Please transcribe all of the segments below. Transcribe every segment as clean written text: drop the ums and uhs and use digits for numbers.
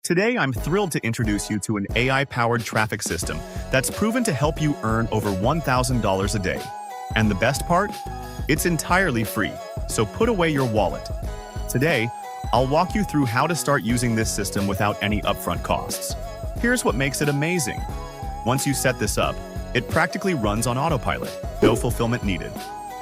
Today, I'm thrilled to introduce you to an AI-powered traffic system that's proven to help you earn over $1,000 a day. And the best part? It's entirely free, so put away your wallet. Today, I'll walk you through how to start using this system without any upfront costs. Here's what makes it amazing. Once you set this up, it practically runs on autopilot, no fulfillment needed.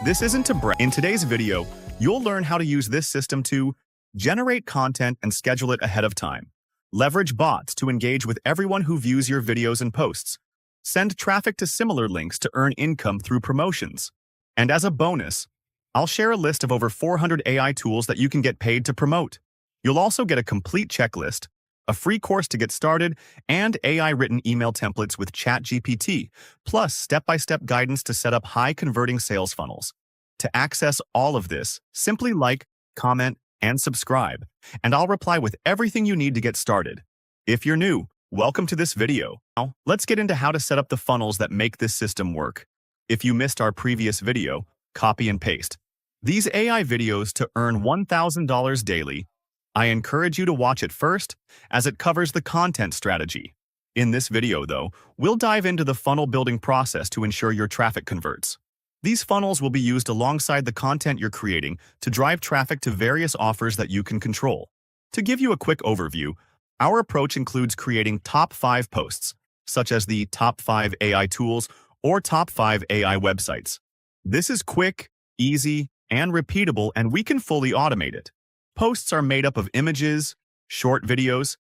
This isn't to brag. In today's video, you'll learn how to use this system to generate content and schedule it ahead of time, leverage bots to engage with everyone who views your videos and posts, send traffic to similar links to earn income through promotions. And as a bonus, I'll share a list of over 400 AI tools that you can get paid to promote. You'll also get a complete checklist, a free course to get started, and AI-written email templates with ChatGPT, plus step-by-step guidance to set up high-converting sales funnels. To access all of this, simply like, comment, and subscribe, and I'll reply with everything you need to get started. If you're new, welcome to this video. Now, let's get into how to set up the funnels that make this system work. If you missed our previous video, copy and paste these AI videos to earn $1,000 daily. I encourage you to watch it first, as it covers the content strategy. In this video, though, we'll dive into the funnel building process to ensure your traffic converts. These funnels will be used alongside the content you're creating to drive traffic to various offers that you can control. To give you a quick overview, our approach includes creating top 5 posts, such as the top 5 AI tools or top 5 AI websites. This is quick, easy, and repeatable, and we can fully automate it. Posts are made up of images, short videos,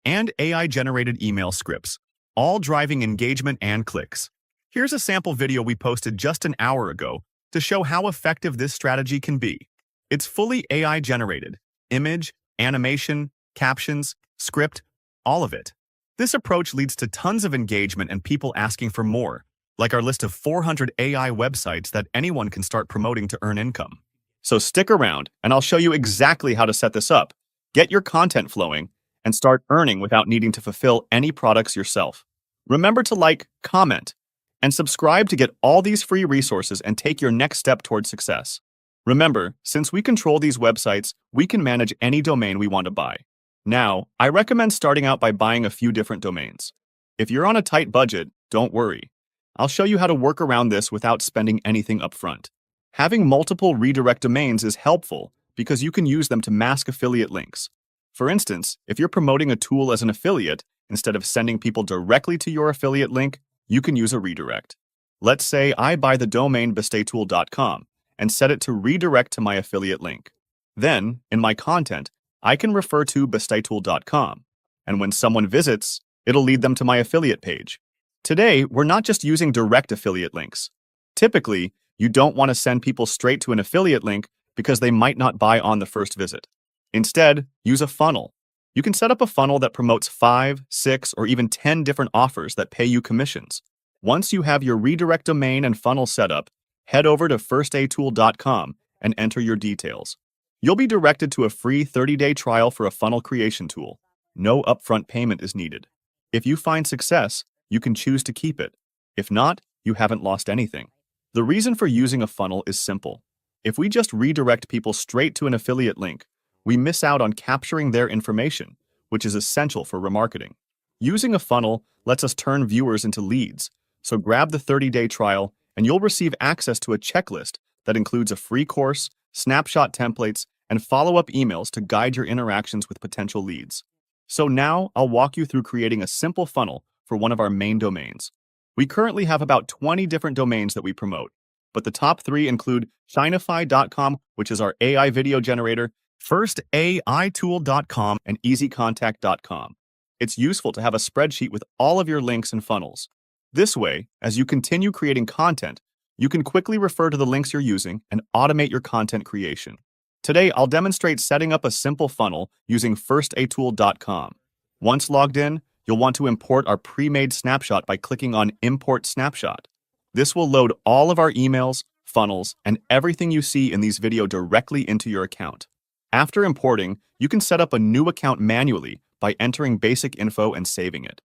and AI-generated email scripts, all driving engagement and clicks. Here's a sample video we posted just an hour ago to show how effective this strategy can be. It's fully AI-generated, image, animation, captions, script, all of it. This approach leads to tons of engagement and people asking for more, like our list of 400 AI websites that anyone can start promoting to earn income. So stick around, and I'll show you exactly how to set this up, get your content flowing, and start earning without needing to fulfill any products yourself. Remember to like, comment, and subscribe to get all these free resources and take your next step towards success. Remember, since we control these websites, we can manage any domain we want to buy. Now, I recommend starting out by buying a few different domains. If you're on a tight budget, don't worry. I'll show you how to work around this without spending anything upfront. Having multiple redirect domains is helpful because you can use them to mask affiliate links. For instance, if you're promoting a tool as an affiliate, instead of sending people directly to your affiliate link, you can use a redirect. Let's say I buy the domain bestaytool.com and set it to redirect to my affiliate link. Then, in my content, I can refer to bestaytool.com, and when someone visits, it'll lead them to my affiliate page. Today, we're not just using direct affiliate links. Typically, you don't want to send people straight to an affiliate link because they might not buy on the first visit. Instead, use a funnel. You can set up a funnel that promotes 5, 6, or even 10 different offers that pay you commissions. Once you have your redirect domain and funnel set up, head over to firstatool.com and enter your details. You'll be directed to a free 30-day trial for a funnel creation tool. No upfront payment is needed. If you find success, you can choose to keep it. If not, you haven't lost anything. The reason for using a funnel is simple. If we just redirect people straight to an affiliate link, we miss out on capturing their information, which is essential for remarketing. Using a funnel lets us turn viewers into leads, so grab the 30-day trial and you'll receive access to a checklist that includes a free course, snapshot templates, and follow-up emails to guide your interactions with potential leads. So now I'll walk you through creating a simple funnel for one of our main domains. We currently have about 20 different domains that we promote, but the top 3 include Shinify.com, which is our AI video generator, firstaitool.com, and easycontact.com. It's useful to have a spreadsheet with all of your links and funnels. This way, as you continue creating content, you can quickly refer to the links you're using and automate your content creation. Today, I'll demonstrate setting up a simple funnel using firstatool.com. Once logged in, you'll want to import our pre-made snapshot by clicking on Import Snapshot. This will load all of our emails, funnels, and everything you see in these videos directly into your account. After importing, you can set up a new account manually by entering basic info and saving it.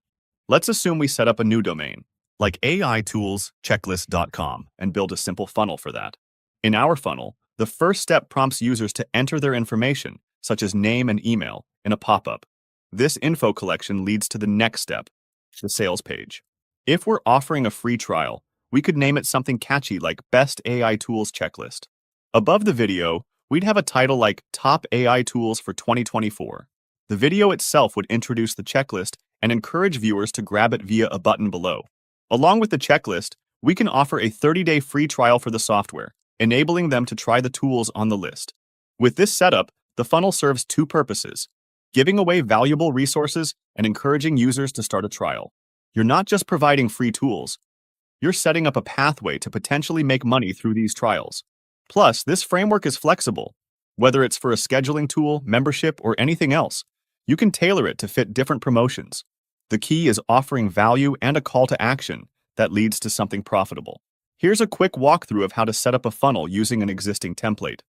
Let's assume we set up a new domain, like aitoolschecklist.com, and build a simple funnel for that. In our funnel, the first step prompts users to enter their information, such as name and email, in a pop-up. This info collection leads to the next step, the sales page. If we're offering a free trial, we could name it something catchy like Best AI Tools Checklist. Above the video, we'd have a title like Top AI Tools for 2024. The video itself would introduce the checklist and encourage viewers to grab it via a button below. Along with the checklist, we can offer a 30-day free trial for the software, enabling them to try the tools on the list. With this setup, the funnel serves two purposes: giving away valuable resources and encouraging users to start a trial. You're not just providing free tools, you're setting up a pathway to potentially make money through these trials. Plus, this framework is flexible. Whether it's for a scheduling tool, membership, or anything else, you can tailor it to fit different promotions. The key is offering value and a call to action that leads to something profitable. Here's a quick walkthrough of how to set up a funnel using an existing template.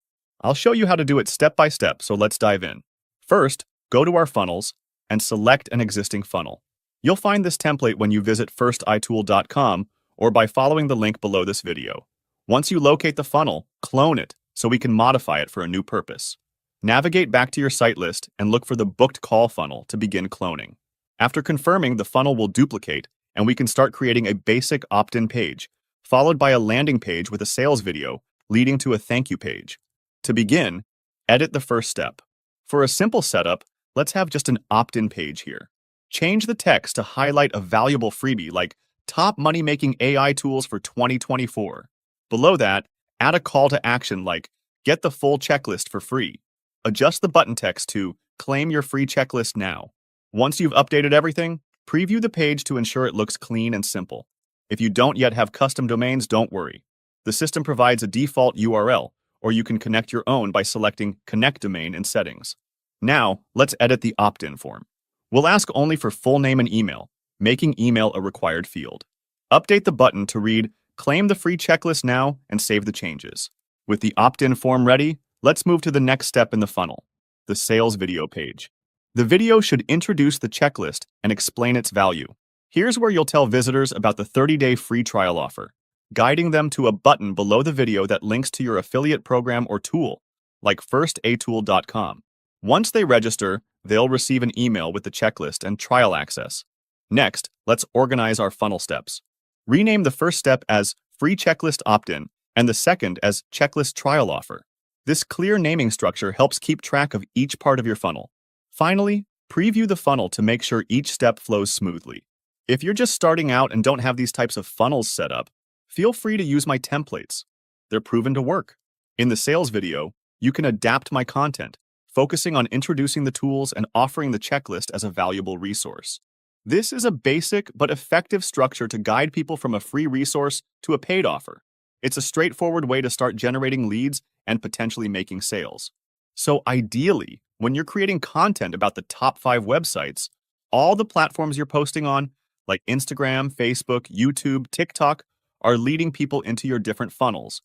I'll show you how to do it step by step, so let's dive in. First, go to our funnels and select an existing funnel. You'll find this template when you visit firstitool.com or by following the link below this video. Once you locate the funnel, clone it so we can modify it for a new purpose. Navigate back to your site list and look for the booked call funnel to begin cloning. After confirming, the funnel will duplicate and we can start creating a basic opt-in page, followed by a landing page with a sales video leading to a thank you page. To begin, edit the first step. For a simple setup, let's have just an opt-in page here. Change the text to highlight a valuable freebie like Top Money-Making AI Tools for 2024. Below that, add a call to action like Get the full checklist for free. Adjust the button text to Claim your free checklist now. Once you've updated everything, preview the page to ensure it looks clean and simple. If you don't yet have custom domains, don't worry. The system provides a default URL, or you can connect your own by selecting Connect Domain in Settings. Now, let's edit the opt-in form. We'll ask only for full name and email, making email a required field. Update the button to read Claim the free checklist now and save the changes. With the opt-in form ready, let's move to the next step in the funnel, the sales video page. The video should introduce the checklist and explain its value. Here's where you'll tell visitors about the 30-day free trial offer, guiding them to a button below the video that links to your affiliate program or tool, like firstatool.com. Once they register, they'll receive an email with the checklist and trial access. Next, let's organize our funnel steps. Rename the first step as Free Checklist Opt-in and the second as Checklist Trial Offer. This clear naming structure helps keep track of each part of your funnel. Finally, preview the funnel to make sure each step flows smoothly. If you're just starting out and don't have these types of funnels set up, feel free to use my templates. They're proven to work. In the sales video, you can adapt my content, focusing on introducing the tools and offering the checklist as a valuable resource. This is a basic but effective structure to guide people from a free resource to a paid offer. It's a straightforward way to start generating leads and potentially making sales. So ideally, when you're creating content about the top 5 websites, all the platforms you're posting on, like Instagram, Facebook, YouTube, TikTok, are leading people into your different funnels.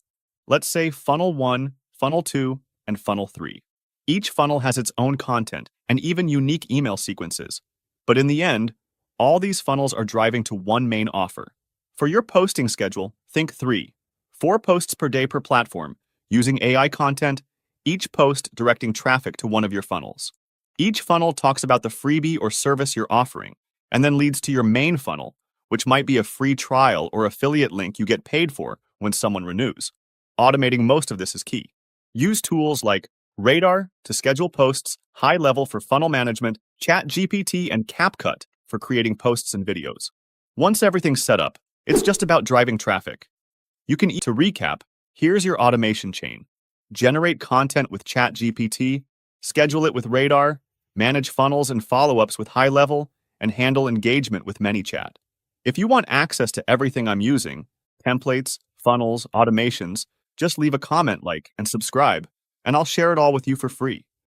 Let's say funnel 1, funnel 2, and funnel 3. Each funnel has its own content and even unique email sequences. But in the end, all these funnels are driving to one main offer. For your posting schedule, think 3. 4 posts per day per platform, using AI content, each post directing traffic to one of your funnels. Each funnel talks about the freebie or service you're offering, and then leads to your main funnel, which might be a free trial or affiliate link you get paid for when someone renews. Automating most of this is key. Use tools like Radar to schedule posts, HighLevel for funnel management, ChatGPT, and CapCut for creating posts and videos. Once everything's set up, it's just about driving traffic. To recap, here's your automation chain. Generate content with ChatGPT, schedule it with Radar, manage funnels and follow-ups with HighLevel, and handle engagement with ManyChat. If you want access to everything I'm using, templates, funnels, automations, just leave a comment, like, and subscribe, and I'll share it all with you for free.